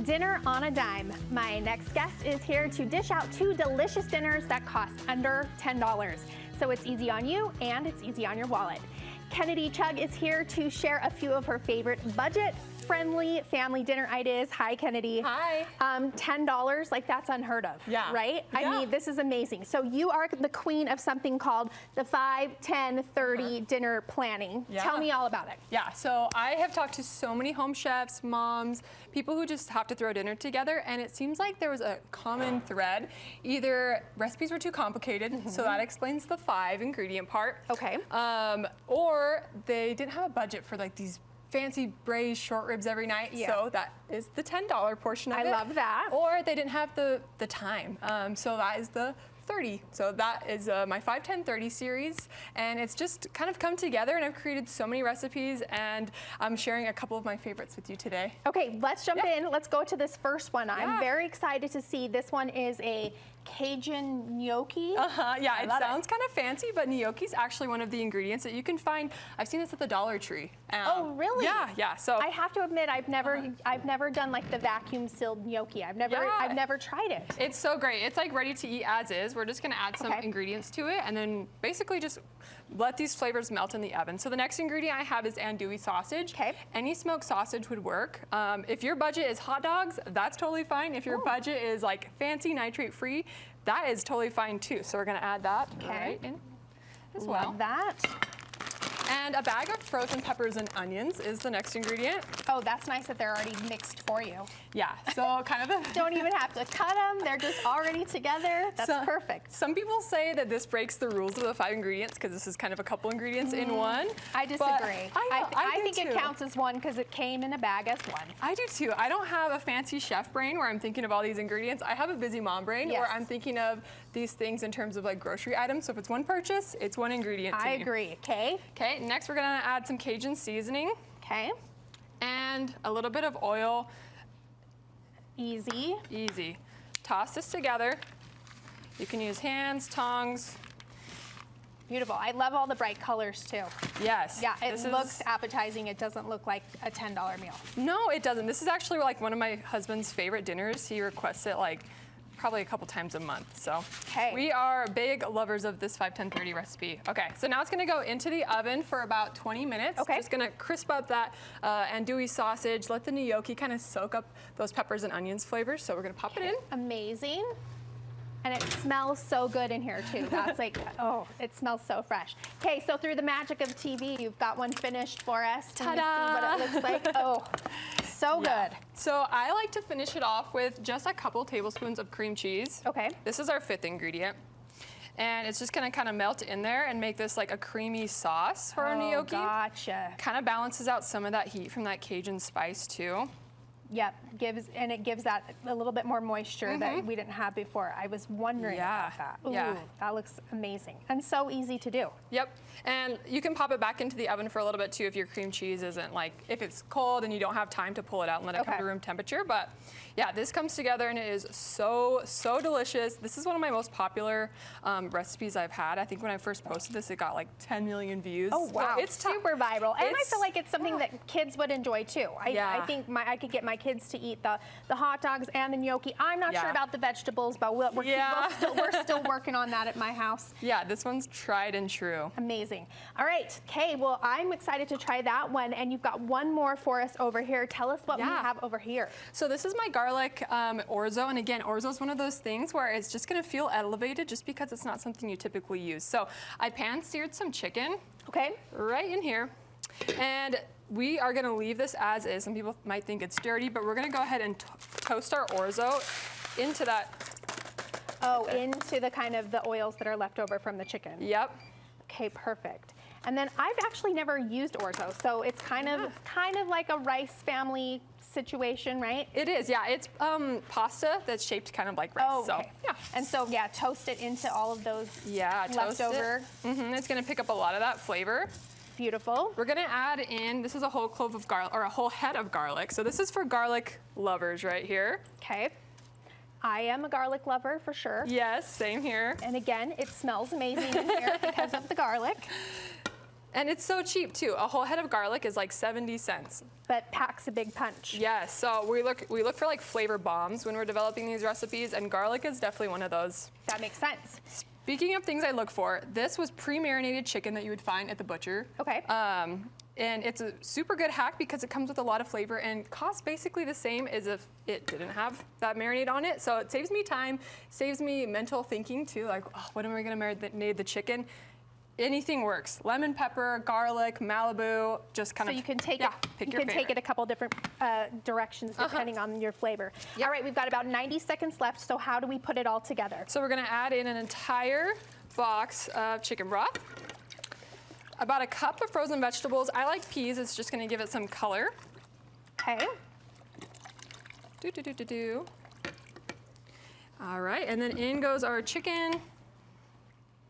Dinner on a dime. My next guest is here to dish out 2 delicious dinners that cost under $10. So it's easy on you and it's easy on your wallet. Kennedy Chugg is here to share a few of her favorite budget-friendly family dinner ideas. Hi, Kennedy. Hi. $10, like that's unheard of, yeah. right? Yeah. I mean, this is amazing. So you are the queen of something called the 5, 10, 30 dinner planning. Yeah. Tell me all about it. Yeah, so I have talked to so many home chefs, moms, people who just have to throw dinner together, and it seems like there was a common thread. Either recipes were too complicated, so that explains the 5 ingredient part. Okay. Or they didn't have a budget for like these fancy braised short ribs every night, so that is the $10 portion of it. I love that. Or they didn't have the time, so that is the 30. So that is my 5, 10, 30 series, and it's just kind of come together, and I've created so many recipes, and I'm sharing a couple of my favorites with you today. Okay, let's jump in. Let's go to this first one. Yeah. I'm very excited to see. This one is a Cajun gnocchi. Yeah, it sounds kind of fancy, but gnocchi is actually one of the ingredients that you can find. I've seen this at the Dollar Tree. Oh, really? Yeah. So I have to admit, I've never done like the vacuum sealed gnocchi. I've never tried it. It's so great. It's like ready to eat as is. We're just gonna add some ingredients to it, and then basically just let these flavors melt in the oven. So the next ingredient I have is andouille sausage. Okay. Any smoked sausage would work. If your budget is hot dogs, that's totally fine. If your budget is like fancy nitrate free, that is totally fine too. So we're gonna add that right in as well. Love that. And a bag of frozen peppers and onions is the next ingredient. Oh, that's nice that they're already mixed for you. Yeah, so kind of the... Don't even have to cut them. They're just already together. That's perfect. Some people say that this breaks the rules of the 5 ingredients because this is kind of a couple ingredients in one. I disagree. I think too. it counts as one because it came in a bag as one. I do too. I don't have a fancy chef brain where I'm thinking of all these ingredients. I have a busy mom brain where I'm thinking of these things in terms of like grocery items. So if it's one purchase, it's one ingredient to me. I agree. Okay. Okay, next we're gonna add some Cajun seasoning. Okay. And a little bit of oil. Easy. Easy. Toss this together. You can use hands, tongs. Beautiful. I love all the bright colors too. Yes. Yeah, it looks appetizing. It doesn't look like a $10 meal. No, it doesn't. This is actually like one of my husband's favorite dinners. He requests it like probably a couple times a month. So we are big lovers of this 5, 10, 30 recipe. Okay, so now it's gonna go into the oven for about 20 minutes. Okay. Just gonna crisp up that andouille sausage, let the gnocchi kind of soak up those peppers and onions flavors. So we're gonna pop it in. Amazing. And it smells so good in here too. That's like, oh, it smells so fresh. Okay, so through the magic of TV, you've got one finished for us. Ta-da! See what it looks like. Oh, so good. So I like to finish it off with just a couple tablespoons of cream cheese. Okay. This is our 5th ingredient. And it's just gonna kind of melt in there and make this like a creamy sauce for our gnocchi. Gotcha. Kind of balances out some of that heat from that Cajun spice too. Yep, it gives that a little bit more moisture that we didn't have before. I was wondering about that. Ooh, that looks amazing and so easy to do. Yep, and you can pop it back into the oven for a little bit too if your cream cheese isn't like, if it's cold and you don't have time to pull it out and let it come to room temperature. But yeah, this comes together and it is so delicious. This is one of my most popular recipes I've had. I think when I first posted this, it got like 10 million views. Oh wow, so it's super viral. And I feel like it's something that kids would enjoy too. I think I could get my kids to eat the hot dogs and the gnocchi. I'm not sure about the vegetables, but we're still working on that at my house. Yeah, this one's tried and true. Amazing. All right, okay, well, I'm excited to try that one, and you've got one more for us over here. Tell us what we have over here. So this is my garlic orzo, and again, orzo is one of those things where it's just gonna feel elevated just because it's not something you typically use. So I pan-seared some chicken. Okay. Right in here. And we are gonna leave this as is. Some people might think it's dirty, but we're gonna go ahead and toast our orzo into that. Oh, into the kind of the oils that are left over from the chicken. Yep. Okay, perfect. And then I've actually never used orzo, so it's kind of like a rice family situation, right? It is, yeah. It's pasta that's shaped kind of like rice. Oh, okay. So, yeah. And so, yeah, toast it into all of those leftover. It's gonna pick up a lot of that flavor. Beautiful. We're gonna add in, this is a whole clove of garlic, or a whole head of garlic. So this is for garlic lovers right here. Okay. I am a garlic lover for sure. Yes, same here. And again, it smells amazing in here because of the garlic. And it's so cheap too. A whole head of garlic is like 70 cents. But packs a big punch. Yes, so we look for like flavor bombs when we're developing these recipes, and garlic is definitely one of those. That makes sense. Speaking of things I look for, this was pre-marinated chicken that you would find at the butcher. Okay. And it's a super good hack because it comes with a lot of flavor and costs basically the same as if it didn't have that marinade on it. So it saves me time, saves me mental thinking too, like, oh, what am I gonna marinate the chicken? Anything works. Lemon pepper, garlic, Malibu, just kind of. So you can take pick you your can take favorite. it a couple different directions depending on your flavor. Yep. All right, we've got about 90 seconds left, so how do we put it all together? So we're gonna add in an entire box of chicken broth, about a cup of frozen vegetables. I like peas, it's just gonna give it some color. Okay. All right, and then in goes our chicken.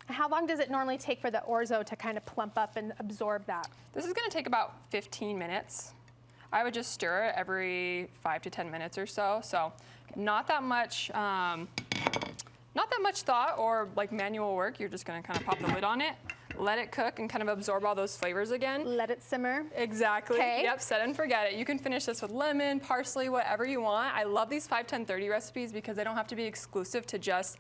How long does it normally take for the orzo to kind of plump up and absorb that? This is gonna take about 15 minutes. I would just stir it every 5 to 10 minutes or so. So not that much thought or like manual work. You're just gonna kind of pop the lid on it, let it cook and kind of absorb all those flavors again. Let it simmer. Exactly. Okay. Yep, set and forget it. You can finish this with lemon, parsley, whatever you want. I love these 5, 10, 30 recipes because they don't have to be exclusive to just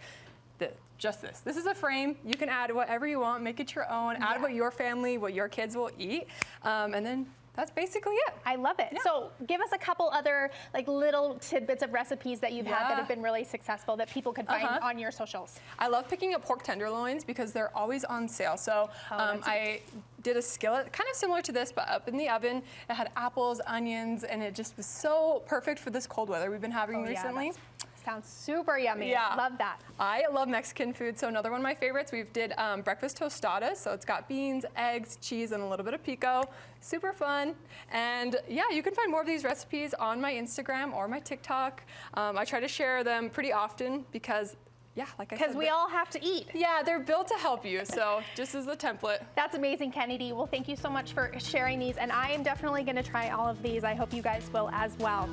this. This is a frame. You can add whatever you want, make it your own, add what your family, what your kids will eat, and then that's basically it. I love it. Yeah. So give us a couple other like little tidbits of recipes that you've had that have been really successful that people could find on your socials. I love picking up pork tenderloins because they're always on sale. So I did a skillet, kind of similar to this, but up in the oven. It had apples, onions, and it just was so perfect for this cold weather we've been having recently. Sounds super yummy. Yeah. Love that. I love Mexican food, so another one of my favorites, we've did breakfast tostadas. So it's got beans, eggs, cheese, and a little bit of pico. Super fun. And yeah, you can find more of these recipes on my Instagram or my TikTok. I try to share them pretty often because, yeah, like I said. Because we all have to eat. Yeah, they're built to help you, so just as the template. That's amazing, Kennedy. Well, thank you so much for sharing these, and I am definitely going to try all of these. I hope you guys will as well.